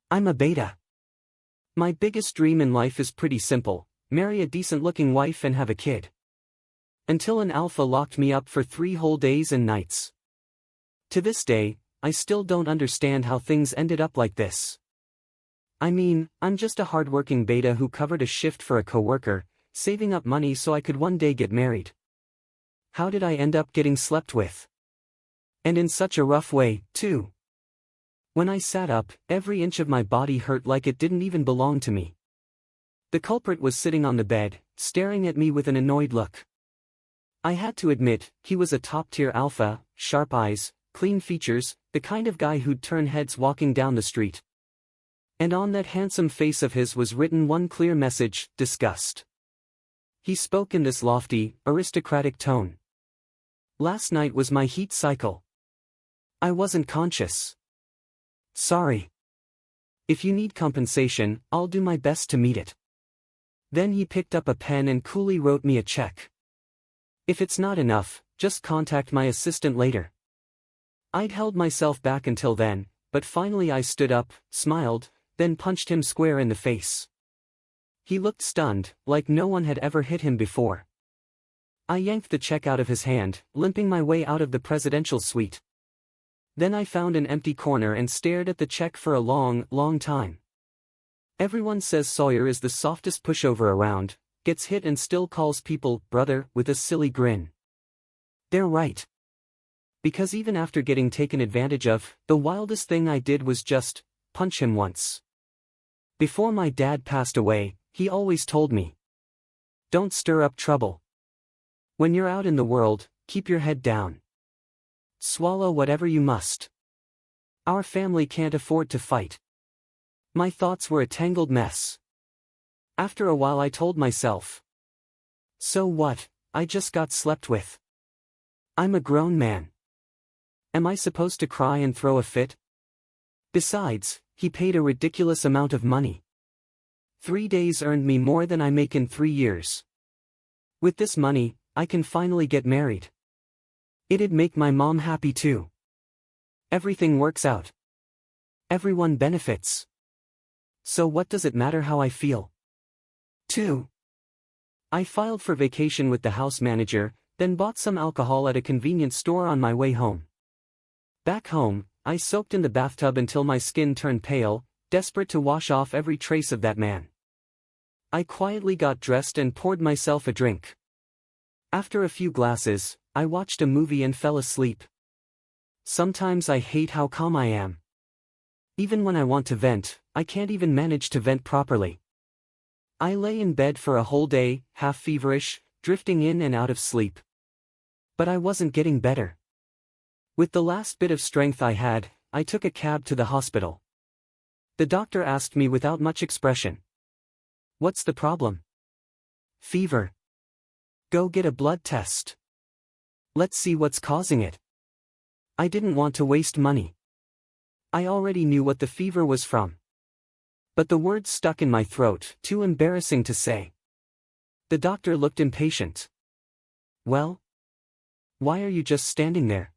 I'm a beta. My biggest dream in life is pretty simple: marry a decent-looking wife and have a kid. Until an alpha locked me up for 3 whole days and nights. To this day, I still don't understand how things ended up like this. I mean, I'm just a hardworking beta who covered a shift for a coworker, saving up money so I could one day get married. How did I end up getting slept with? And in such a rough way, too. When I sat up, every inch of my body hurt like it didn't even belong to me. The culprit was sitting on the bed, staring at me with an annoyed look. I had to admit, he was a top-tier alpha, sharp eyes, clean features, the kind of guy who'd turn heads walking down the street. And on that handsome face of his was written one clear message: disgust. He spoke in this lofty, aristocratic tone. Last night was my heat cycle. I wasn't conscious. Sorry. If you need compensation, I'll do my best to meet it. Then he picked up a pen and coolly wrote me a check. If it's not enough, just contact my assistant later. I'd held myself back until then, but finally I stood up, smiled, then punched him square in the face. He looked stunned, like no one had ever hit him before. I yanked the check out of his hand, limping my way out of the presidential suite. Then I found an empty corner and stared at the check for a long, long time. Everyone says Sawyer is the softest pushover around, gets hit and still calls people brother with a silly grin. They're right. Because even after getting taken advantage of, the wildest thing I did was just punch him once. Before my dad passed away, he always told me, don't stir up trouble. When you're out in the world, keep your head down. Swallow whatever you must. Our family can't afford to fight. My thoughts were a tangled mess. After a while I told myself, so what, I just got slept with. I'm a grown man. Am I supposed to cry and throw a fit? Besides, he paid a ridiculous amount of money. 3 days earned me more than I make in 3 years. With this money, I can finally get married. It'd make my mom happy too. Everything works out. Everyone benefits. So what does it matter how I feel? 2. I filed for vacation with the house manager, then bought some alcohol at a convenience store on my way home. Back home, I soaked in the bathtub until my skin turned pale, desperate to wash off every trace of that man. I quietly got dressed and poured myself a drink. After a few glasses, I watched a movie and fell asleep. Sometimes I hate how calm I am. Even when I want to vent, I can't even manage to vent properly. I lay in bed for a whole day, half feverish, drifting in and out of sleep. But I wasn't getting better. With the last bit of strength I had, I took a cab to the hospital. The doctor asked me without much expression, "What's the problem?" "Fever." "Go get a blood test. Let's see what's causing it." I didn't want to waste money. I already knew what the fever was from. But the words stuck in my throat, too embarrassing to say. The doctor looked impatient. "Well? Why are you just standing there?"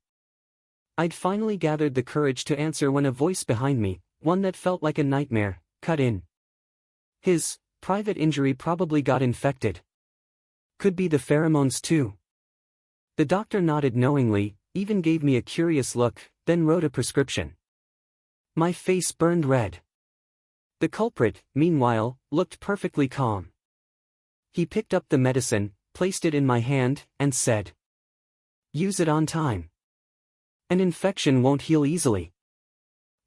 I'd finally gathered the courage to answer when a voice behind me, one that felt like a nightmare, cut in. "His private injury probably got infected. Could be the pheromones too." The doctor nodded knowingly, even gave me a curious look, then wrote a prescription. My face burned red. The culprit, meanwhile, looked perfectly calm. He picked up the medicine, placed it in my hand, and said, "Use it on time. An infection won't heal easily."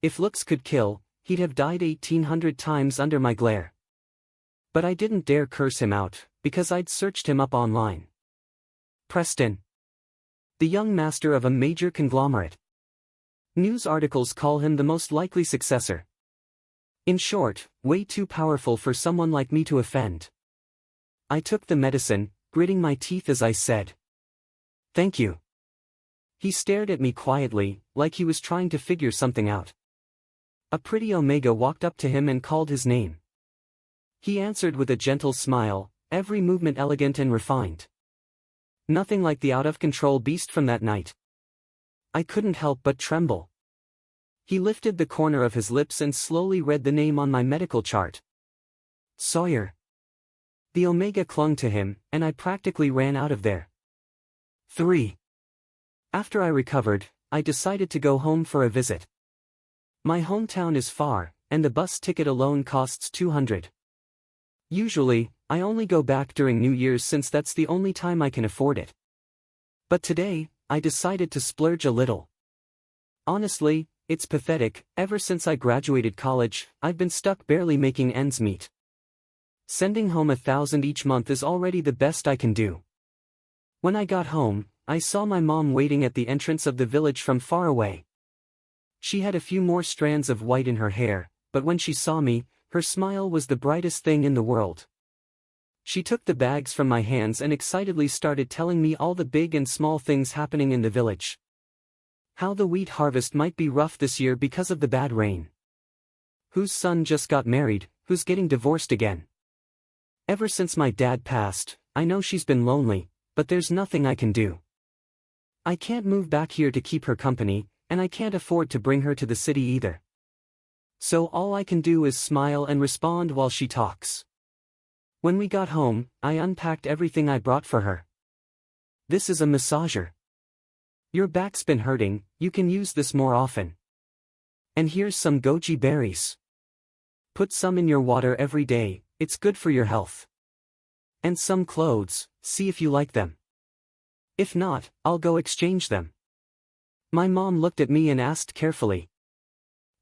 If looks could kill, he'd have died 1,800 times under my glare. But I didn't dare curse him out, because I'd searched him up online. Preston. The young master of a major conglomerate. News articles call him the most likely successor. In short, way too powerful for someone like me to offend. I took the medicine, gritting my teeth as I said, "Thank you." He stared at me quietly, like he was trying to figure something out. A pretty Omega walked up to him and called his name. He answered with a gentle smile, every movement elegant and refined. Nothing like the out-of-control beast from that night. I couldn't help but tremble. He lifted the corner of his lips and slowly read the name on my medical chart. Sawyer. The omega clung to him, and I practically ran out of there. 3. After I recovered, I decided to go home for a visit. My hometown is far, and the bus ticket alone costs $200. Usually, I only go back during New Year's since that's the only time I can afford it. But today, I decided to splurge a little. Honestly, it's pathetic. Ever since I graduated college, I've been stuck barely making ends meet. Sending home $1,000 each month is already the best I can do. When I got home, I saw my mom waiting at the entrance of the village from far away. She had a few more strands of white in her hair, but when she saw me, her smile was the brightest thing in the world. She took the bags from my hands and excitedly started telling me all the big and small things happening in the village. How the wheat harvest might be rough this year because of the bad rain. Whose son just got married, who's getting divorced again. Ever since my dad passed, I know she's been lonely, but there's nothing I can do. I can't move back here to keep her company, and I can't afford to bring her to the city either. So all I can do is smile and respond while she talks. When we got home, I unpacked everything I brought for her. This is a massager. Your back's been hurting, you can use this more often. And here's some goji berries. Put some in your water every day, it's good for your health. And some clothes, see if you like them. If not, I'll go exchange them. My mom looked at me and asked carefully.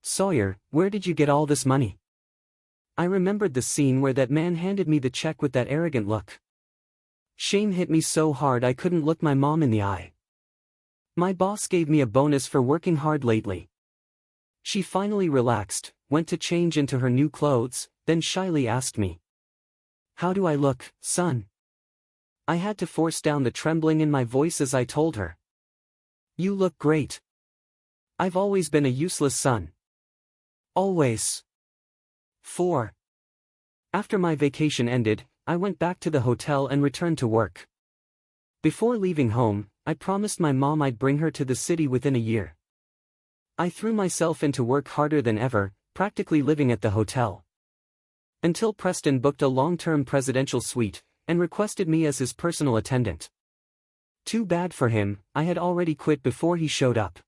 Sawyer, where did you get all this money? I remembered the scene where that man handed me the check with that arrogant look. Shame hit me so hard I couldn't look my mom in the eye. My boss gave me a bonus for working hard lately. She finally relaxed, went to change into her new clothes, then shyly asked me. How do I look, son? I had to force down the trembling in my voice as I told her. You look great. I've always been a useless son. Always. 4. After my vacation ended, I went back to the hotel and returned to work. Before leaving home, I promised my mom I'd bring her to the city within a year. I threw myself into work harder than ever, practically living at the hotel. Until Preston booked a long-term presidential suite, and requested me as his personal attendant. Too bad for him, I had already quit before he showed up.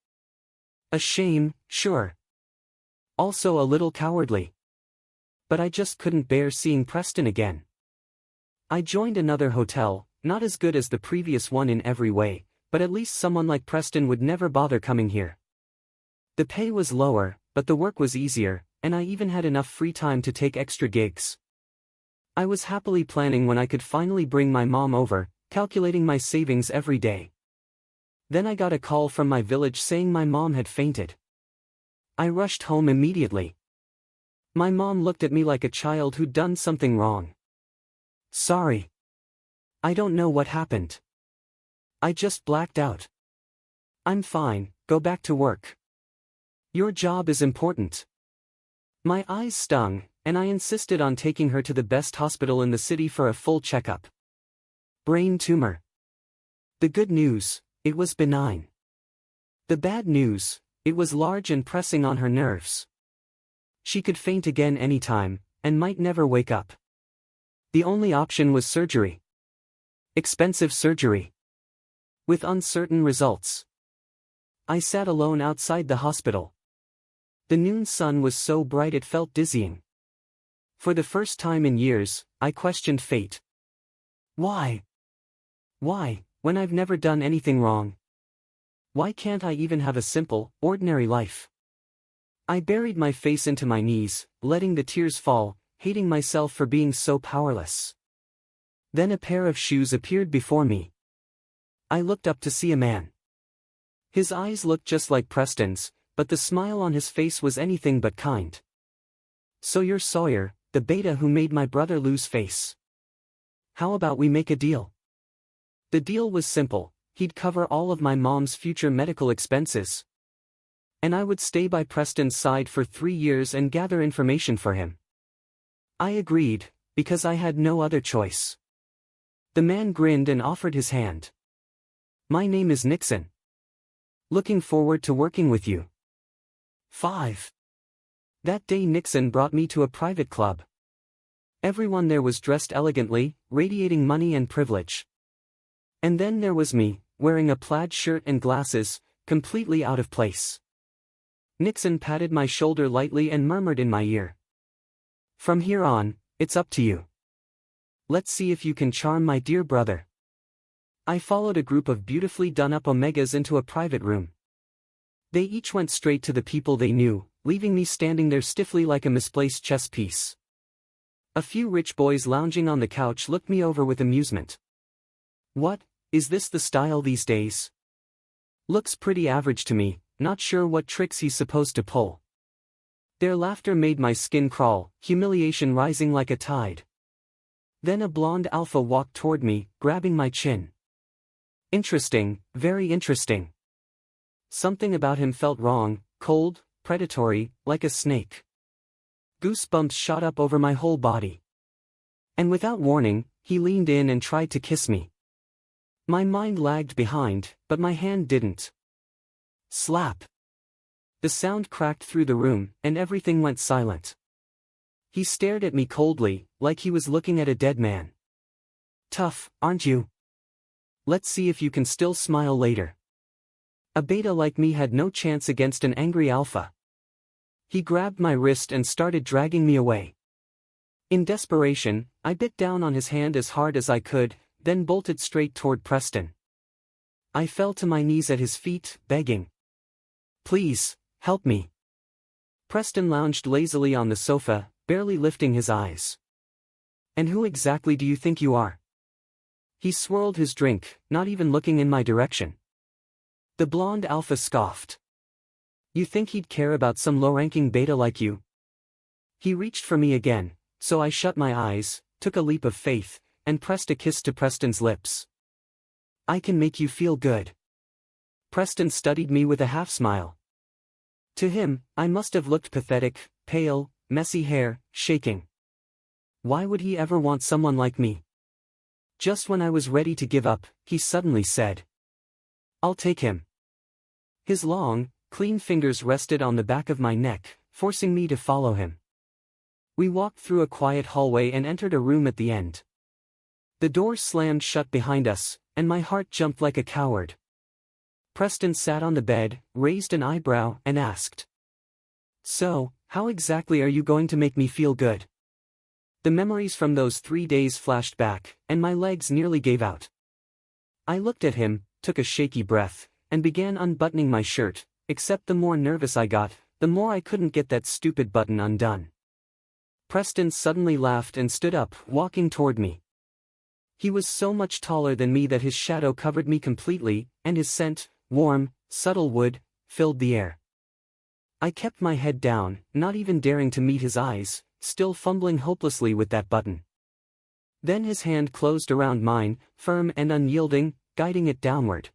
A shame, sure. Also a little cowardly. But I just couldn't bear seeing Preston again. I joined another hotel, not as good as the previous one in every way, but at least someone like Preston would never bother coming here. The pay was lower, but the work was easier, and I even had enough free time to take extra gigs. I was happily planning when I could finally bring my mom over, calculating my savings every day. Then I got a call from my village saying my mom had fainted. I rushed home immediately. My mom looked at me like a child who'd done something wrong. Sorry. I don't know what happened. I just blacked out. I'm fine, go back to work. Your job is important. My eyes stung, and I insisted on taking her to the best hospital in the city for a full checkup. Brain tumor. The good news, it was benign. The bad news, it was large and pressing on her nerves. She could faint again anytime, and might never wake up. The only option was surgery. Expensive surgery. With uncertain results. I sat alone outside the hospital. The noon sun was so bright it felt dizzying. For the first time in years, I questioned fate. Why? Why, when I've never done anything wrong? Why can't I even have a simple, ordinary life? I buried my face into my knees, letting the tears fall, hating myself for being so powerless. Then a pair of shoes appeared before me. I looked up to see a man. His eyes looked just like Preston's, but the smile on his face was anything but kind. So you're Sawyer, the beta who made my brother lose face. How about we make a deal? The deal was simple, he'd cover all of my mom's future medical expenses. And I would stay by Preston's side for 3 years and gather information for him. I agreed, because I had no other choice. The man grinned and offered his hand. My name is Nixon. Looking forward to working with you. 5. That day Nixon brought me to a private club. Everyone there was dressed elegantly, radiating money and privilege. And then there was me, wearing a plaid shirt and glasses, completely out of place. Nixon patted my shoulder lightly and murmured in my ear. "From here on, it's up to you. Let's see if you can charm my dear brother." I followed a group of beautifully done-up omegas into a private room. They each went straight to the people they knew, leaving me standing there stiffly like a misplaced chess piece. A few rich boys lounging on the couch looked me over with amusement. "What, is this the style these days? Looks pretty average to me, not sure what tricks he's supposed to pull." Their laughter made my skin crawl, humiliation rising like a tide. Then a blonde alpha walked toward me, grabbing my chin. Interesting, very interesting. Something about him felt wrong, cold, predatory, like a snake. Goosebumps shot up over my whole body. And without warning, he leaned in and tried to kiss me. My mind lagged behind, but my hand didn't. Slap. The sound cracked through the room, and everything went silent. He stared at me coldly, like he was looking at a dead man. "Tough, aren't you? Let's see if you can still smile later." A beta like me had no chance against an angry alpha. He grabbed my wrist and started dragging me away. In desperation, I bit down on his hand as hard as I could, then bolted straight toward Preston. I fell to my knees at his feet, begging. "Please, help me." Preston lounged lazily on the sofa, barely lifting his eyes. "And who exactly do you think you are?" He swirled his drink, not even looking in my direction. The blonde alpha scoffed. "You think he'd care about some low-ranking beta like you?" He reached for me again, so I shut my eyes, took a leap of faith, and pressed a kiss to Preston's lips. "I can make you feel good." Preston studied me with a half-smile. To him, I must have looked pathetic, pale, messy hair, shaking. Why would he ever want someone like me? Just when I was ready to give up, he suddenly said, "I'll take him." His long, clean fingers rested on the back of my neck, forcing me to follow him. We walked through a quiet hallway and entered a room at the end. The door slammed shut behind us, and my heart jumped like a coward. Preston sat on the bed, raised an eyebrow, and asked, "So, how exactly are you going to make me feel good?" The memories from those 3 days flashed back, and my legs nearly gave out. I looked at him, took a shaky breath, and began unbuttoning my shirt, except the more nervous I got, the more I couldn't get that stupid button undone. Preston suddenly laughed and stood up, walking toward me. He was so much taller than me that his shadow covered me completely, and his scent, warm, subtle wood, filled the air. I kept my head down, not even daring to meet his eyes, still fumbling hopelessly with that button. Then his hand closed around mine, firm and unyielding, guiding it downward.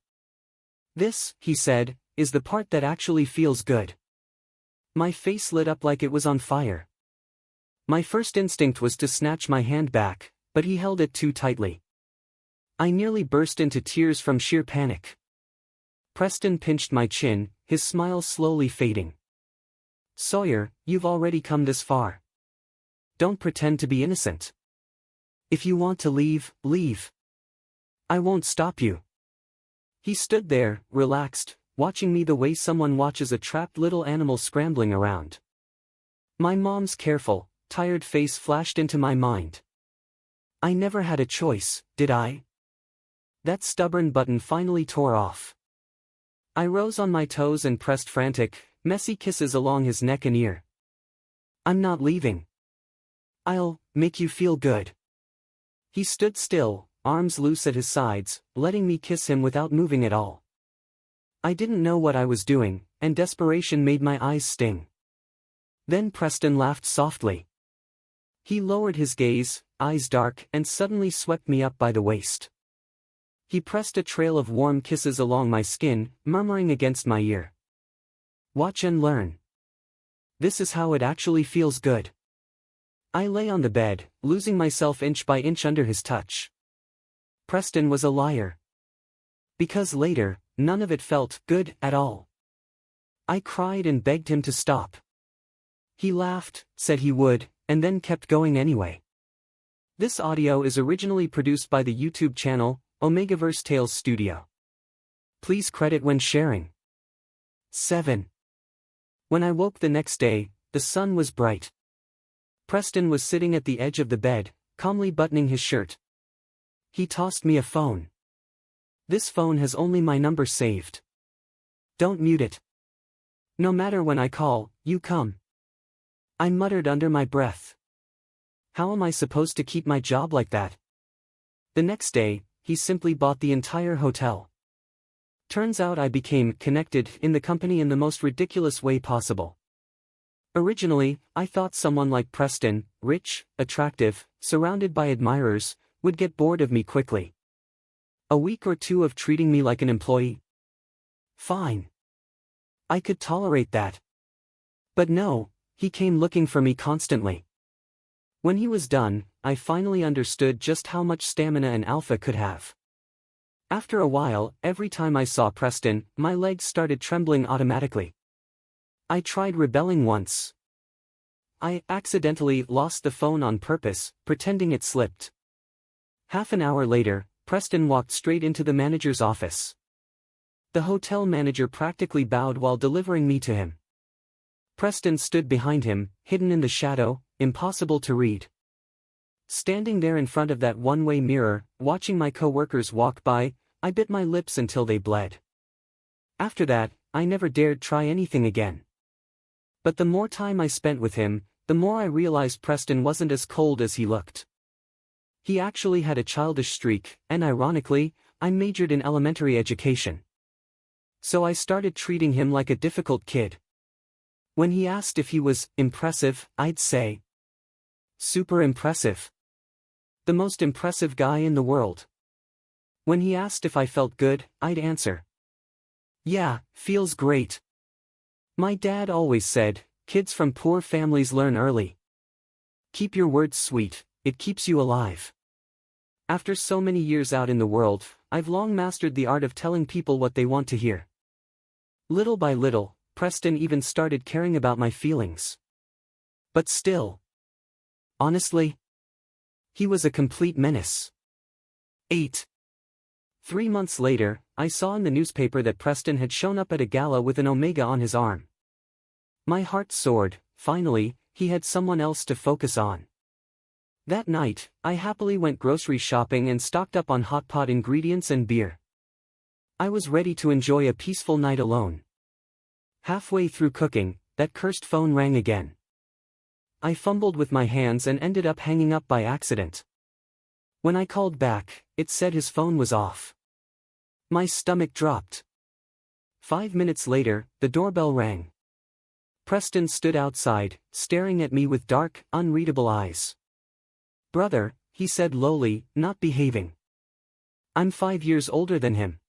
"This," he said, "is the part that actually feels good." My face lit up like it was on fire. My first instinct was to snatch my hand back, but he held it too tightly. I nearly burst into tears from sheer panic. Preston pinched my chin, his smile slowly fading. "Sawyer, you've already come this far. Don't pretend to be innocent. If you want to leave, leave. I won't stop you." He stood there, relaxed, watching me the way someone watches a trapped little animal scrambling around. My mom's careful, tired face flashed into my mind. I never had a choice, did I? That stubborn button finally tore off. I rose on my toes and pressed frantic, messy kisses along his neck and ear. "I'm not leaving. I'll make you feel good." He stood still, arms loose at his sides, letting me kiss him without moving at all. I didn't know what I was doing, and desperation made my eyes sting. Then Preston laughed softly. He lowered his gaze, eyes dark, and suddenly swept me up by the waist. He pressed a trail of warm kisses along my skin, murmuring against my ear, "Watch and learn. This is how it actually feels good." I lay on the bed, losing myself inch by inch under his touch. Preston was a liar. Because later, none of it felt good at all. I cried and begged him to stop. He laughed, said he would, and then kept going anyway. This audio is originally produced by the YouTube channel, Omegaverse Tales Studio. Please credit when sharing. 7. When I woke the next day, the sun was bright. Preston was sitting at the edge of the bed, calmly buttoning his shirt. He tossed me a phone. This phone has only my number saved. Don't mute it. No matter when I call, you come. I muttered under my breath. How am I supposed to keep my job like that? The next day, he simply bought the entire hotel. Turns out I became connected in the company in the most ridiculous way possible. Originally, I thought someone like Preston, rich, attractive, surrounded by admirers, would get bored of me quickly. A week or two of treating me like an employee? Fine. I could tolerate that. But no, he came looking for me constantly. When he was done, I finally understood just how much stamina an alpha could have. After a while, every time I saw Preston, my legs started trembling automatically. I tried rebelling once. I accidentally lost the phone on purpose, pretending it slipped. Half an hour later, Preston walked straight into the manager's office. The hotel manager practically bowed while delivering me to him. Preston stood behind him, hidden in the shadow, impossible to read. Standing there in front of that one-way mirror, watching my co-workers walk by, I bit my lips until they bled. After that, I never dared try anything again. But the more time I spent with him, the more I realized Preston wasn't as cold as he looked. He actually had a childish streak, and ironically, I majored in elementary education. So I started treating him like a difficult kid. When he asked if he was impressive, I'd say, super impressive. The most impressive guy in the world. When he asked if I felt good, I'd answer, yeah, feels great. My dad always said, kids from poor families learn early. Keep your words sweet, it keeps you alive. After so many years out in the world, I've long mastered the art of telling people what they want to hear. Little by little, Preston even started caring about my feelings. But still. Honestly, he was a complete menace. 8. 3 months later, I saw in the newspaper that Preston had shown up at a gala with an omega on his arm. My heart soared. Finally, he had someone else to focus on. That night, I happily went grocery shopping and stocked up on hot pot ingredients and beer. I was ready to enjoy a peaceful night alone. Halfway through cooking, that cursed phone rang again. I fumbled with my hands and ended up hanging up by accident. When I called back, it said his phone was off. My stomach dropped. 5 minutes later, the doorbell rang. Preston stood outside, staring at me with dark, unreadable eyes. Brother, he said lowly, not behaving. I'm 5 years older than him.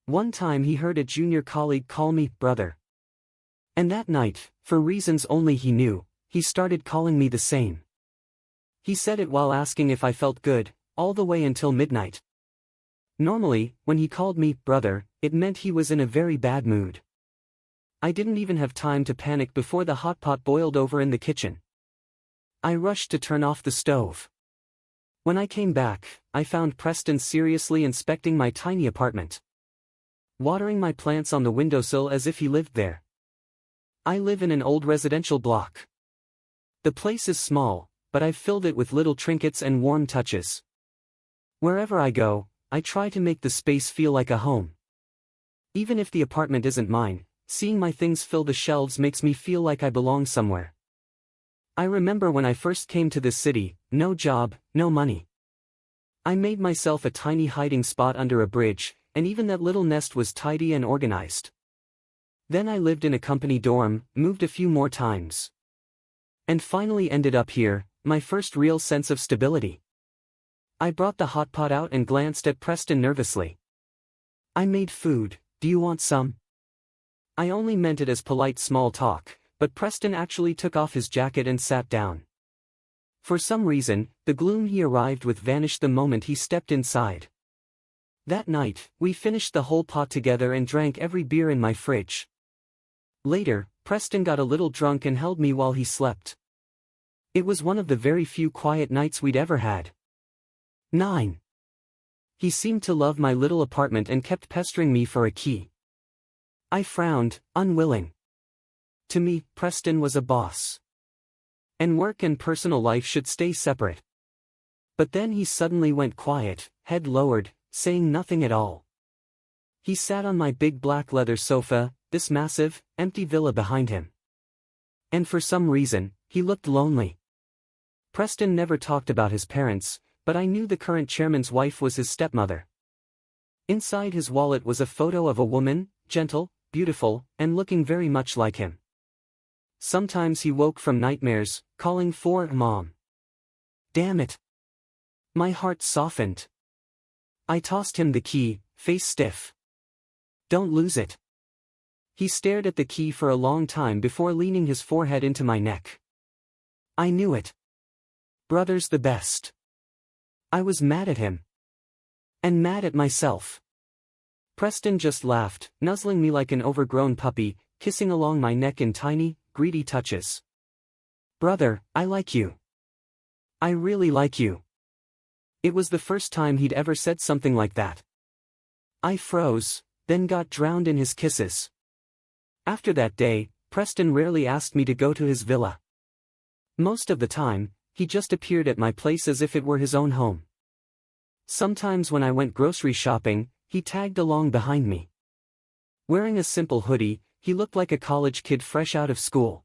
One time he heard a junior colleague call me brother. And that night, for reasons only he knew, he started calling me the same. He said it while asking if I felt good, all the way until midnight. Normally, when he called me brother, it meant he was in a very bad mood. I didn't even have time to panic before the hot pot boiled over in the kitchen. I rushed to turn off the stove. When I came back, I found Preston seriously inspecting my tiny apartment. Watering my plants on the windowsill as if he lived there. I live in an old residential block. The place is small, but I've filled it with little trinkets and warm touches. Wherever I go, I try to make the space feel like a home. Even if the apartment isn't mine, seeing my things fill the shelves makes me feel like I belong somewhere. I remember when I first came to this city, no job, no money. I made myself a tiny hiding spot under a bridge, and even that little nest was tidy and organized. Then I lived in a company dorm, moved a few more times. And finally ended up here, my first real sense of stability. I brought the hot pot out and glanced at Preston nervously. I made food, do you want some? I only meant it as polite small talk, but Preston actually took off his jacket and sat down. For some reason, the gloom he arrived with vanished the moment he stepped inside. That night, we finished the whole pot together and drank every beer in my fridge. Later, Preston got a little drunk and held me while he slept. It was one of the very few quiet nights we'd ever had. 9. He seemed to love my little apartment and kept pestering me for a key. I frowned, unwilling. To me, Preston was a boss. And work and personal life should stay separate. But then he suddenly went quiet, head lowered, saying nothing at all. He sat on my big black leather sofa, this massive, empty villa behind him. And for some reason, he looked lonely. Preston never talked about his parents, but I knew the current chairman's wife was his stepmother. Inside his wallet was a photo of a woman, gentle, beautiful, and looking very much like him. Sometimes he woke from nightmares, calling for Mom. Damn it. My heart softened. I tossed him the key, face stiff. Don't lose it. He stared at the key for a long time before leaning his forehead into my neck. I knew it. Brother's the best. I was mad at him. And mad at myself. Preston just laughed, nuzzling me like an overgrown puppy, kissing along my neck in tiny, greedy touches. Brother, I like you. I really like you. It was the first time he'd ever said something like that. I froze, then got drowned in his kisses. After that day, Preston rarely asked me to go to his villa. Most of the time, he just appeared at my place as if it were his own home. Sometimes when I went grocery shopping, he tagged along behind me. Wearing a simple hoodie, he looked like a college kid fresh out of school.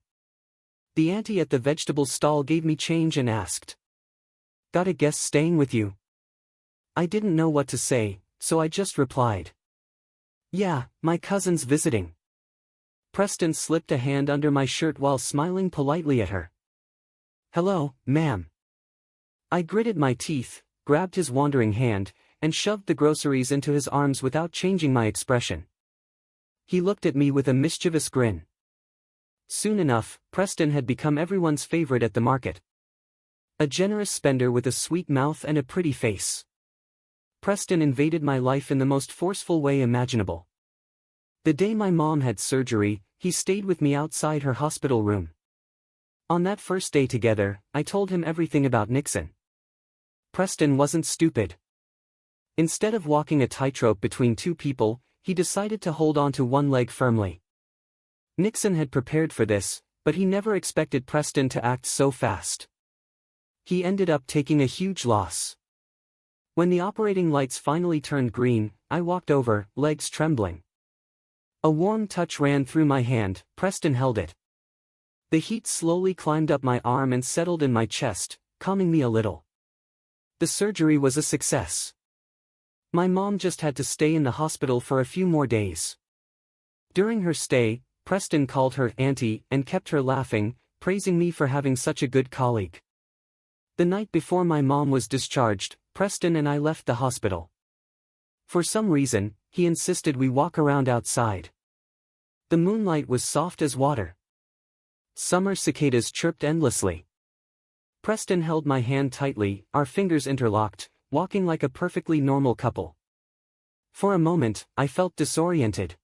The auntie at the vegetable stall gave me change and asked, "Got a guest staying with you?" I didn't know what to say, so I just replied, "Yeah, my cousin's visiting." Preston slipped a hand under my shirt while smiling politely at her. "Hello, ma'am." I gritted my teeth, grabbed his wandering hand, and shoved the groceries into his arms without changing my expression. He looked at me with a mischievous grin. Soon enough, Preston had become everyone's favorite at the market. A generous spender with a sweet mouth and a pretty face. Preston invaded my life in the most forceful way imaginable. The day my mom had surgery, he stayed with me outside her hospital room. On that first day together, I told him everything about Nixon. Preston wasn't stupid. Instead of walking a tightrope between two people, he decided to hold on to one leg firmly. Nixon had prepared for this, but he never expected Preston to act so fast. He ended up taking a huge loss. When the operating lights finally turned green, I walked over, legs trembling. A warm touch ran through my hand, Preston held it. The heat slowly climbed up my arm and settled in my chest, calming me a little. The surgery was a success. My mom just had to stay in the hospital for a few more days. During her stay, Preston called her auntie and kept her laughing, praising me for having such a good colleague. The night before my mom was discharged, Preston and I left the hospital. For some reason, he insisted we walk around outside. The moonlight was soft as water. Summer cicadas chirped endlessly. Preston held my hand tightly, our fingers interlocked, walking like a perfectly normal couple. For a moment, I felt disoriented.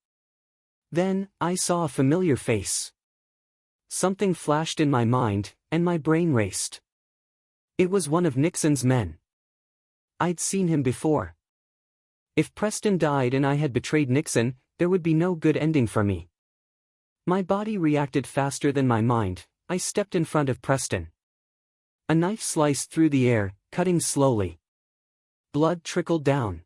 Then, I saw a familiar face. Something flashed in my mind, and my brain raced. It was one of Nixon's men. I'd seen him before. If Preston died and I had betrayed Nixon, there would be no good ending for me. My body reacted faster than my mind. I stepped in front of Preston. A knife sliced through the air, cutting slowly. Blood trickled down.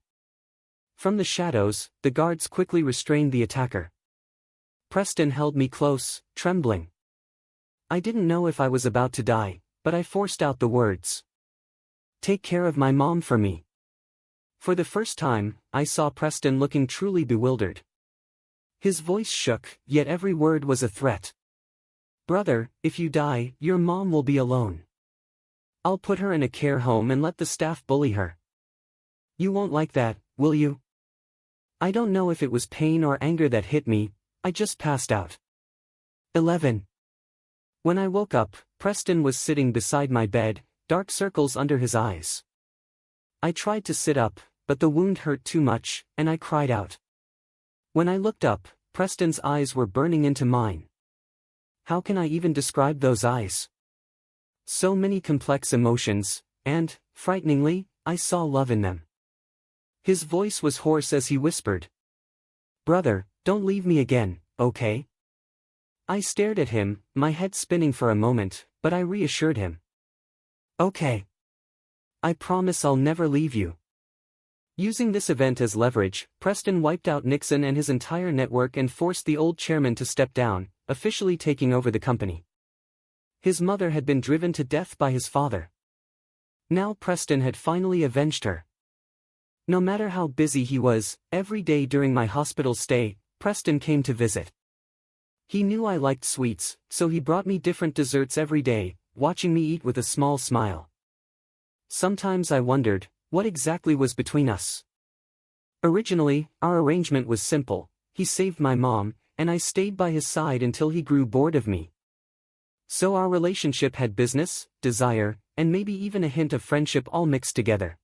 From the shadows, the guards quickly restrained the attacker. Preston held me close, trembling. I didn't know if I was about to die, but I forced out the words. "Take care of my mom for me." For the first time, I saw Preston looking truly bewildered. His voice shook, yet every word was a threat. "Brother, if you die, your mom will be alone. I'll put her in a care home and let the staff bully her. You won't like that, will you?" I don't know if it was pain or anger that hit me, I just passed out. 11. When I woke up, Preston was sitting beside my bed, dark circles under his eyes. I tried to sit up, but the wound hurt too much, and I cried out. When I looked up, Preston's eyes were burning into mine. How can I even describe those eyes? So many complex emotions, and, frighteningly, I saw love in them. His voice was hoarse as he whispered, "Brother, don't leave me again, okay?" I stared at him, my head spinning for a moment, but I reassured him. "Okay. I promise I'll never leave you." Using this event as leverage, Preston wiped out Nixon and his entire network and forced the old chairman to step down, officially taking over the company. His mother had been driven to death by his father. Now Preston had finally avenged her. No matter how busy he was, every day during my hospital stay, Preston came to visit. He knew I liked sweets, so he brought me different desserts every day, watching me eat with a small smile. Sometimes I wondered, what exactly was between us? Originally, our arrangement was simple. He saved my mom, and I stayed by his side until he grew bored of me. So our relationship had business, desire, and maybe even a hint of friendship all mixed together.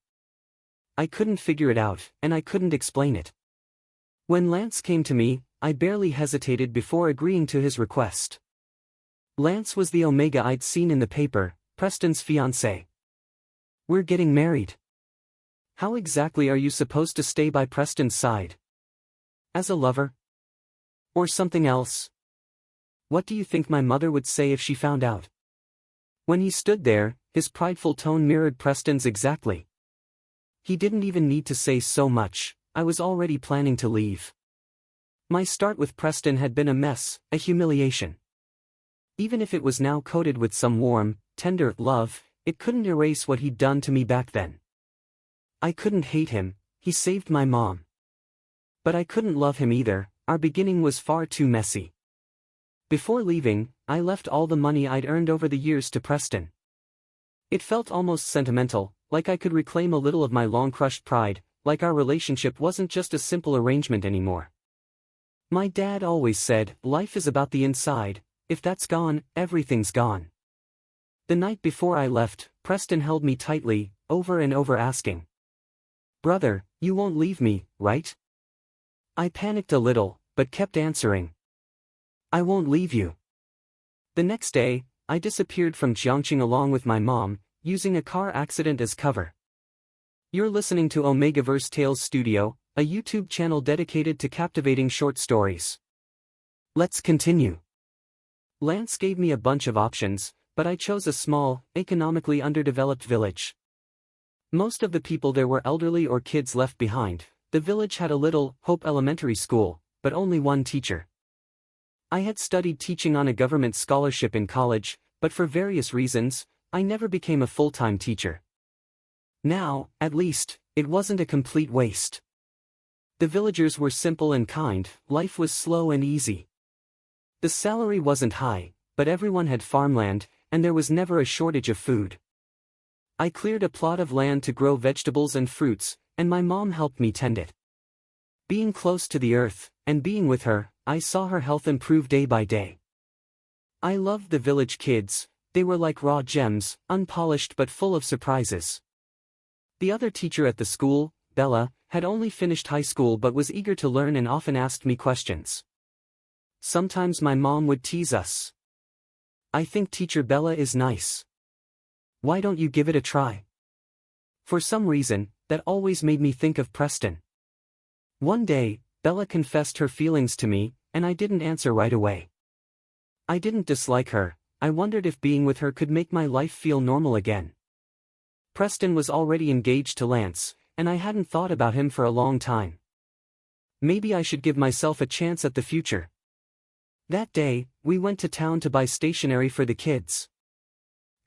I couldn't figure it out, and I couldn't explain it. When Lance came to me, I barely hesitated before agreeing to his request. Lance was the Omega I'd seen in the paper, Preston's fiancé. "We're getting married. How exactly are you supposed to stay by Preston's side? As a lover? Or something else? What do you think my mother would say if she found out?" When he stood there, his prideful tone mirrored Preston's exactly. He didn't even need to say so much. I was already planning to leave. My start with Preston had been a mess, a humiliation. Even if it was now coated with some warm, tender love, it couldn't erase what he'd done to me back then. I couldn't hate him, he saved my mom. But I couldn't love him either, our beginning was far too messy. Before leaving, I left all the money I'd earned over the years to Preston. It felt almost sentimental, like I could reclaim a little of my long-crushed pride, like our relationship wasn't just a simple arrangement anymore. My dad always said, life is about the inside. If that's gone, everything's gone. The night before I left, Preston held me tightly, over and over asking, "Brother, you won't leave me, right?" I panicked a little, but kept answering, "I won't leave you." The next day, I disappeared from Jiangxing along with my mom, using a car accident as cover. You're listening to Omegaverse Tales Studio, a YouTube channel dedicated to captivating short stories. Let's continue. Lance gave me a bunch of options, but I chose a small, economically underdeveloped village. Most of the people there were elderly or kids left behind. The village had a little, Hope Elementary School, but only one teacher. I had studied teaching on a government scholarship in college, but for various reasons, I never became a full-time teacher. Now, at least, it wasn't a complete waste. The villagers were simple and kind, life was slow and easy. The salary wasn't high, but everyone had farmland, and there was never a shortage of food. I cleared a plot of land to grow vegetables and fruits, and my mom helped me tend it. Being close to the earth, and being with her, I saw her health improve day by day. I loved the village kids. They were like raw gems, unpolished but full of surprises. The other teacher at the school, Bella, had only finished high school but was eager to learn and often asked me questions. Sometimes my mom would tease us. "I think Teacher Bella is nice. Why don't you give it a try?" For some reason, that always made me think of Preston. One day, Bella confessed her feelings to me, and I didn't answer right away. I didn't dislike her. I wondered if being with her could make my life feel normal again. Preston was already engaged to Lance, and I hadn't thought about him for a long time. Maybe I should give myself a chance at the future. That day, we went to town to buy stationery for the kids.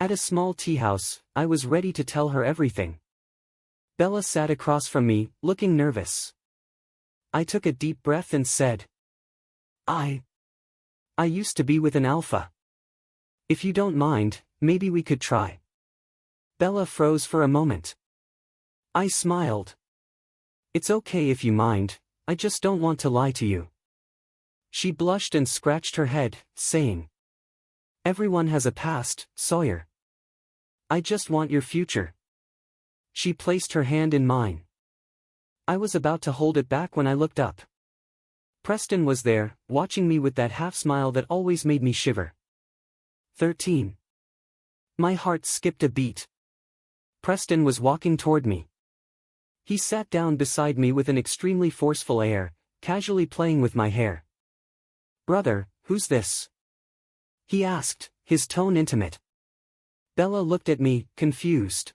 At a small tea house, I was ready to tell her everything. Bella sat across from me, looking nervous. I took a deep breath and said, I used to be with an alpha. If you don't mind, maybe we could try." Bella froze for a moment. I smiled. "It's okay if you mind, I just don't want to lie to you." She blushed and scratched her head, saying, "Everyone has a past, Sawyer. I just want your future." She placed her hand in mine. I was about to hold it back when I looked up. Preston was there, watching me with that half-smile that always made me shiver. 13. My heart skipped a beat. Preston was walking toward me. He sat down beside me with an extremely forceful air, casually playing with my hair. "Brother, who's this?" he asked, his tone intimate. Bella looked at me, confused.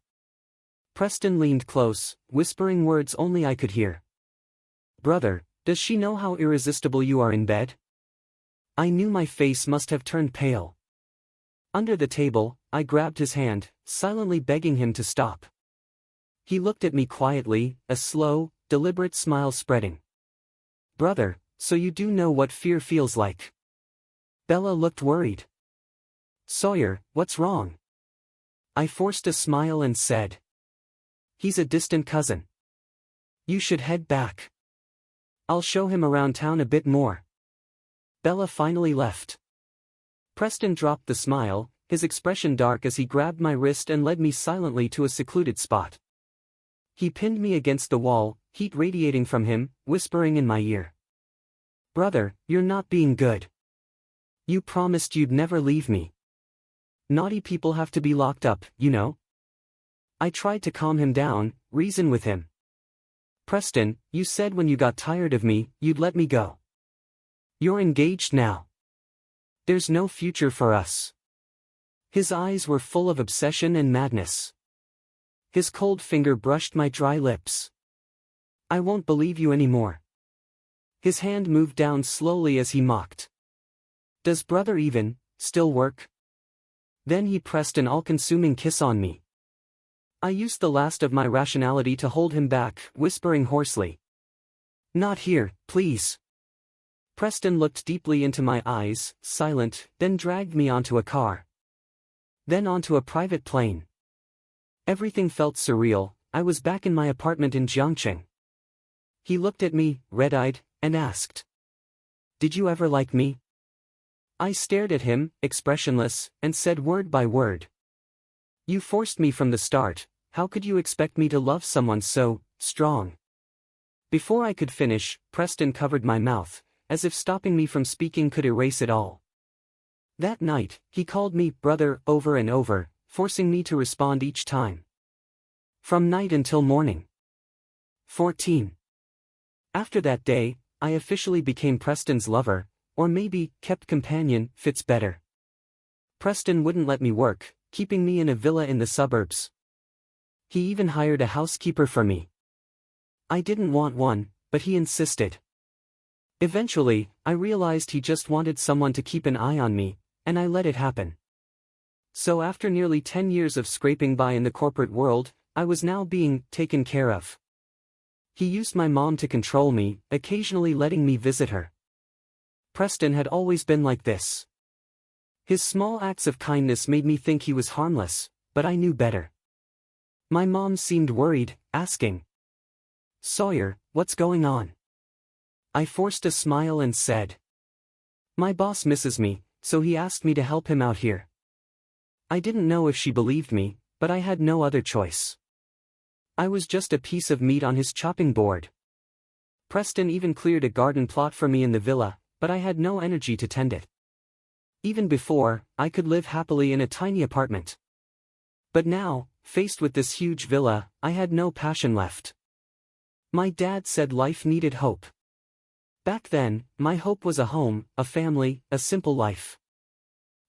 Preston leaned close, whispering words only I could hear. "Brother, does she know how irresistible you are in bed?" I knew my face must have turned pale. Under the table, I grabbed his hand, silently begging him to stop. He looked at me quietly, a slow, deliberate smile spreading. "Brother, so you do know what fear feels like." Bella looked worried. "Sawyer, what's wrong?" I forced a smile and said. "He's a distant cousin. You should head back. I'll show him around town a bit more." Bella finally left. Preston dropped the smile, his expression dark as he grabbed my wrist and led me silently to a secluded spot. He pinned me against the wall, heat radiating from him, whispering in my ear. "Brother, you're not being good. You promised you'd never leave me. Naughty people have to be locked up, you know." I tried to calm him down, reason with him. "Preston, you said when you got tired of me, you'd let me go. You're engaged now. There's no future for us." His eyes were full of obsession and madness. His cold finger brushed my dry lips. "I won't believe you anymore." His hand moved down slowly as he mocked. "Does brother even still work?" Then he pressed an all-consuming kiss on me. I used the last of my rationality to hold him back, whispering hoarsely. "Not here, please." Preston looked deeply into my eyes, silent, then dragged me onto a car. Then onto a private plane. Everything felt surreal. I was back in my apartment in Jiangcheng. He looked at me, red-eyed, and asked, "Did you ever like me?" I stared at him, expressionless, and said word by word. "You forced me from the start. How could you expect me to love someone so strong?" Before I could finish, Preston covered my mouth, as if stopping me from speaking could erase it all. That night, he called me brother over and over, forcing me to respond each time. From night until morning. 14. After that day, I officially became Preston's lover, or maybe, kept companion, fits better. Preston wouldn't let me work, keeping me in a villa in the suburbs. He even hired a housekeeper for me. I didn't want one, but he insisted. Eventually, I realized he just wanted someone to keep an eye on me, and I let it happen. So after nearly 10 years of scraping by in the corporate world, I was now being taken care of. He used my mom to control me, occasionally letting me visit her. Preston had always been like this. His small acts of kindness made me think he was harmless, but I knew better. My mom seemed worried, asking, "Sawyer, what's going on?" I forced a smile and said, "My boss misses me, so he asked me to help him out here." I didn't know if she believed me, but I had no other choice. I was just a piece of meat on his chopping board. Preston even cleared a garden plot for me in the villa, but I had no energy to tend it. Even before, I could live happily in a tiny apartment. But now, faced with this huge villa, I had no passion left. My dad said life needed hope. Back then, my hope was a home, a family, a simple life.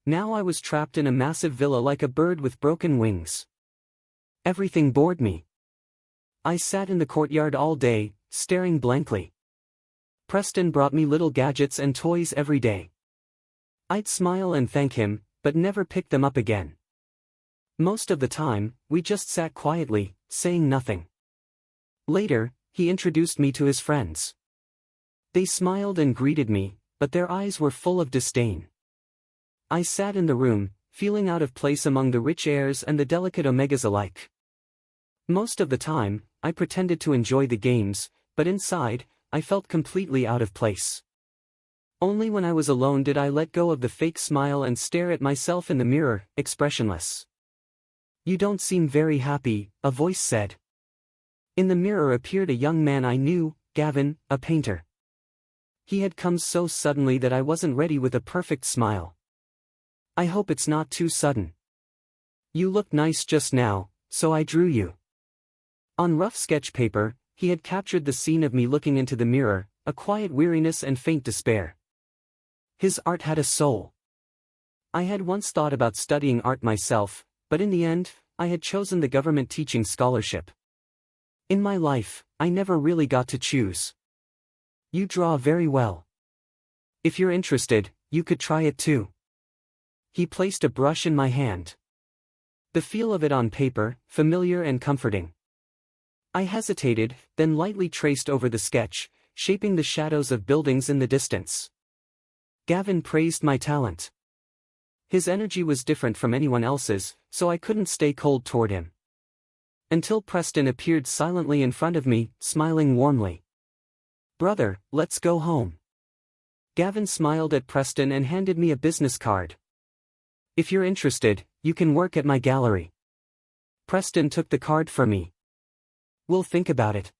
Now I was trapped in a massive villa like a bird with broken wings. Everything bored me. I sat in the courtyard all day, staring blankly. Preston brought me little gadgets and toys every day. I'd smile and thank him, but never pick them up again. Most of the time, we just sat quietly, saying nothing. Later, he introduced me to his friends. They smiled and greeted me, but their eyes were full of disdain. I sat in the room, feeling out of place among the rich heirs and the delicate omegas alike. Most of the time, I pretended to enjoy the games, but inside, I felt completely out of place. Only when I was alone did I let go of the fake smile and stare at myself in the mirror, expressionless. "You don't seem very happy," a voice said. In the mirror appeared a young man I knew, Gavin, a painter. He had come so suddenly that I wasn't ready with a perfect smile. I hope it's not too sudden. You look nice just now, so I drew you. On rough sketch paper, he had captured the scene of me looking into the mirror, a quiet weariness and faint despair. His art had a soul. I had once thought about studying art myself, but in the end, I had chosen the government teaching scholarship. In my life, I never really got to choose. You draw very well. If you're interested, you could try it too. He placed a brush in my hand. The feel of it on paper, familiar and comforting. I hesitated, then lightly traced over the sketch, shaping the shadows of buildings in the distance. Gavin praised my talent. His energy was different from anyone else's, so I couldn't stay cold toward him. Until Preston appeared silently in front of me, smiling warmly. Brother, let's go home. Gavin smiled at Preston and handed me a business card. If you're interested, you can work at my gallery. Preston took the card from me. We'll think about it.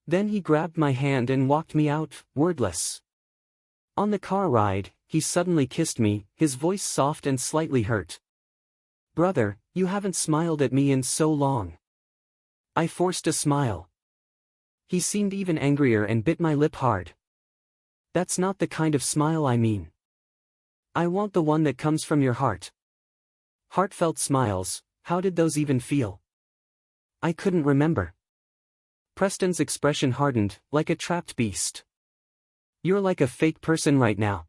Then he grabbed my hand and walked me out, wordless. On the car ride, he suddenly kissed me, his voice soft and slightly hurt. Brother, you haven't smiled at me in so long. I forced a smile. He seemed even angrier and bit my lip hard. That's not the kind of smile I mean. I want the one that comes from your heart. Heartfelt smiles, how did those even feel? I couldn't remember. Preston's expression hardened, like a trapped beast. You're like a fake person right now.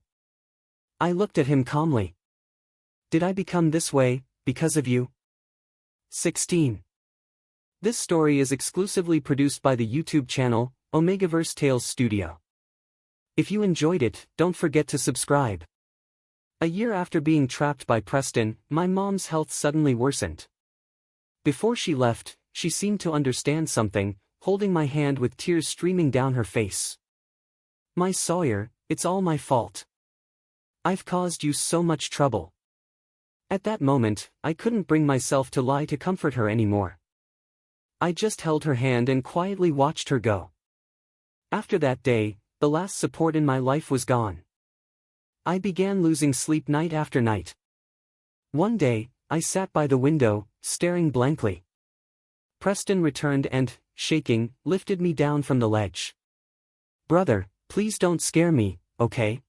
I looked at him calmly. Did I become this way, because of you? 16. This story is exclusively produced by the YouTube channel, Omegaverse Tales Studio. If you enjoyed it, don't forget to subscribe. A year after being trapped by Preston, my mom's health suddenly worsened. Before she left, she seemed to understand something, holding my hand with tears streaming down her face. My Sawyer, it's all my fault. I've caused you so much trouble. At that moment, I couldn't bring myself to lie to comfort her anymore. I just held her hand and quietly watched her go. After that day, the last support in my life was gone. I began losing sleep night after night. One day, I sat by the window, staring blankly. Preston returned and, shaking, lifted me down from the ledge. Brother, please don't scare me, okay?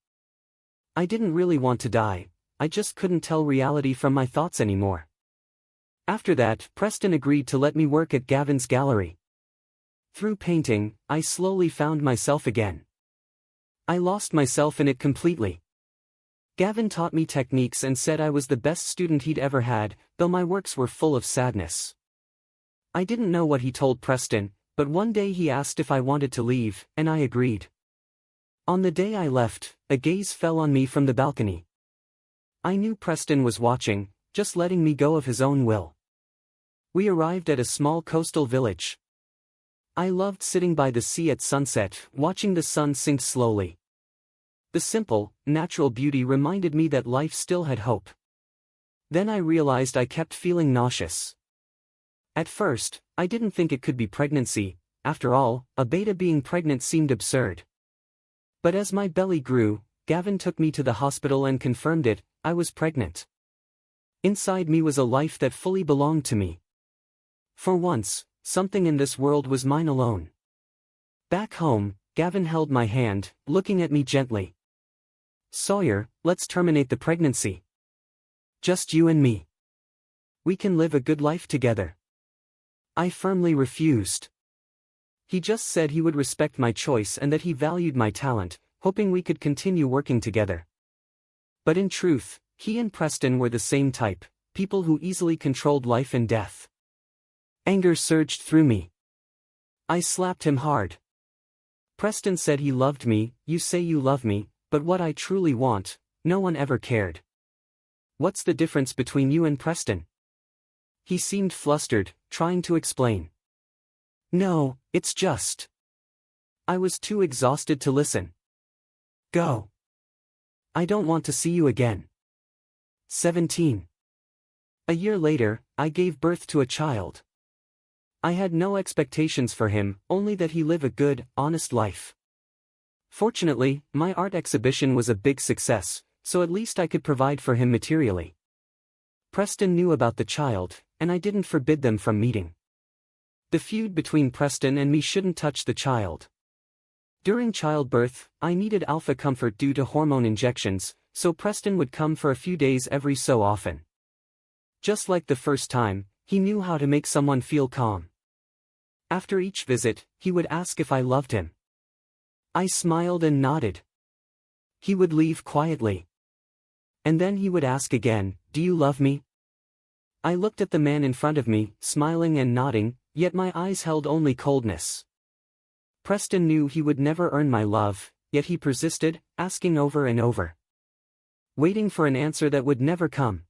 I didn't really want to die, I just couldn't tell reality from my thoughts anymore. After that, Preston agreed to let me work at Gavin's gallery. Through painting, I slowly found myself again. I lost myself in it completely. Gavin taught me techniques and said I was the best student he'd ever had, though my works were full of sadness. I didn't know what he told Preston, but one day he asked if I wanted to leave, and I agreed. On the day I left, a gaze fell on me from the balcony. I knew Preston was watching, just letting me go of his own will. We arrived at a small coastal village. I loved sitting by the sea at sunset, watching the sun sink slowly. The simple, natural beauty reminded me that life still had hope. Then I realized I kept feeling nauseous. At first, I didn't think it could be pregnancy. After all, a beta being pregnant seemed absurd. But as my belly grew, Gavin took me to the hospital and confirmed it, I was pregnant. Inside me was a life that fully belonged to me. For once, something in this world was mine alone. Back home, Gavin held my hand, looking at me gently. Sawyer, let's terminate the pregnancy. Just you and me. We can live a good life together. I firmly refused. He just said he would respect my choice and that he valued my talent, hoping we could continue working together. But in truth, he and Preston were the same type, people who easily controlled life and death. Anger surged through me. I slapped him hard. Preston said he loved me, you say you love me, but what I truly want, no one ever cared. What's the difference between you and Preston? He seemed flustered, trying to explain. No, it's just. I was too exhausted to listen. Go. I don't want to see you again. 17. A year later, I gave birth to a child. I had no expectations for him, only that he live a good, honest life. Fortunately, my art exhibition was a big success, so at least I could provide for him materially. Preston knew about the child, and I didn't forbid them from meeting. The feud between Preston and me shouldn't touch the child. During childbirth, I needed alpha comfort due to hormone injections, so Preston would come for a few days every so often. Just like the first time, he knew how to make someone feel calm. After each visit, he would ask if I loved him. I smiled and nodded. He would leave quietly. And then he would ask again, "Do you love me?" I looked at the man in front of me, smiling and nodding, yet my eyes held only coldness. Preston knew he would never earn my love, yet he persisted, asking over and over. Waiting for an answer that would never come.